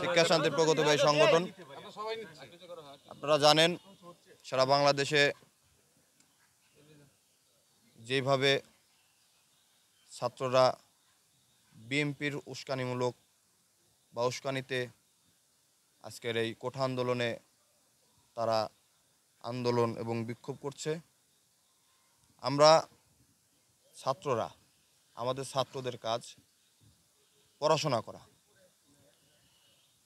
শিক্ষা শান্তি প্রগতিবাহী সংগঠন। আপনারা জানেন সারা বাংলাদেশে যেভাবে ছাত্ররা বিএনপির উস্কানিমূলক বা উস্কানিতে আজকের এই কোঠা আন্দোলনে তারা আন্দোলন এবং বিক্ষোভ করছে, আমরা ছাত্ররা আমাদের ছাত্রদের কাজ পড়াশোনা করা।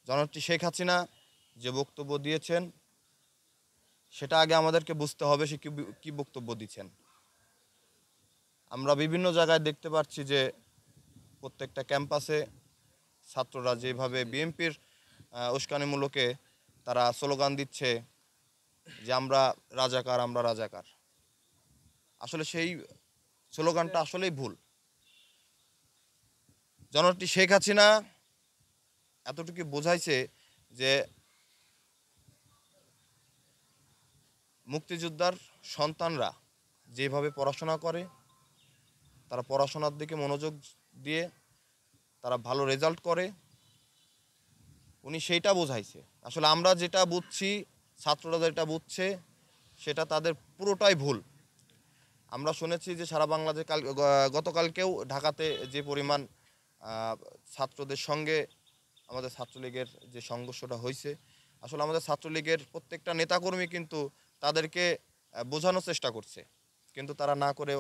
জননেত্রী শেখ হাসিনা যে বক্তব্য দিয়েছেন সেটা আগে আমাদেরকে বুঝতে হবে সে কি বক্তব্য দিচ্ছেন। আমরা বিভিন্ন জায়গায় দেখতে পাচ্ছি যে প্রত্যেকটা ক্যাম্পাসে ছাত্ররা যেভাবে বিএনপির উস্কানিমূলকে তারা স্লোগান দিচ্ছে যে আমরা রাজাকার, আমরা রাজাকার। আসলে সেই স্লোগানটা আসলেই ভুল। জননেত্রী শেখ হাসিনা এতটুকু বোঝাইছে যে মুক্তিযোদ্ধার সন্তানরা যেভাবে পড়াশোনা করে, তারা পড়াশোনার দিকে মনোযোগ দিয়ে তারা ভালো রেজাল্ট করে, উনি সেইটা বোঝাইছে। আসলে আমরা যেটা বুঝছি, ছাত্ররা যেটা বুঝছে সেটা তাদের পুরোটাই ভুল। আমরা শুনেছি যে সারা বাংলাদেশে গতকালকেও ঢাকাতে যে পরিমাণ ছাত্রদের সঙ্গে আমাদের ছাত্রলীগের যে সংঘর্ষটা হয়েছে, আসলে আমাদের ছাত্রলীগের প্রত্যেকটা নেতাকর্মী কিন্তু তাদেরকে বোঝানোর চেষ্টা করছে, কিন্তু তারা না করে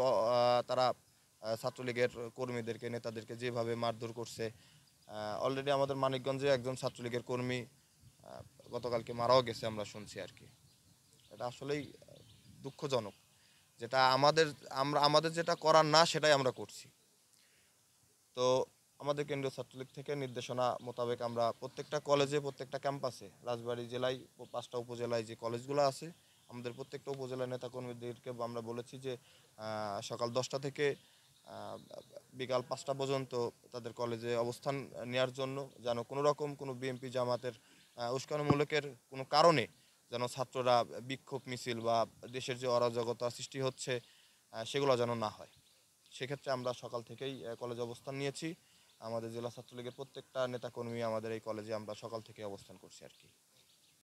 তারা ছাত্রলীগের কর্মীদেরকে, নেতাদেরকে যেভাবে মারধর করছে। অলরেডি আমাদের মানিকগঞ্জে একজন ছাত্রলীগের কর্মী গতকালকে মারাও গেছে, আমরা শুনছি আর কি। এটা আসলেই দুঃখজনক। যেটা আমাদের যেটা করার না সেটাই আমরা করছি। তো আমাদের কেন্দ্রীয় ছাত্রলীগ থেকে নির্দেশনা মোতাবেক আমরা প্রত্যেকটা কলেজে, প্রত্যেকটা ক্যাম্পাসে, রাজবাড়ী জেলায় 5টা উপজেলায় যে কলেজগুলো আছে, আমাদের প্রত্যেকটা উপজেলার নেতাকর্মীদেরকে আমরা বলেছি যে সকাল 10টা থেকে বিকাল 5টা পর্যন্ত তাদের কলেজে অবস্থান নেওয়ার জন্য, যেন কোনো রকম কোনো বিএনপি জামাতের উস্কানিমূলকের কোনো কারণে যেন ছাত্ররা বিক্ষোভ মিছিল বা দেশের যে অরাজকতা সৃষ্টি হচ্ছে সেগুলো যেন না হয়। সেক্ষেত্রে আমরা সকাল থেকেই কলেজে অবস্থান নিয়েছি। আমাদের জেলা ছাত্রলীগের প্রত্যেকটা নেতাকর্মী আমাদের এই কলেজে আমরা সকাল থেকে অবস্থান করছি আর কি।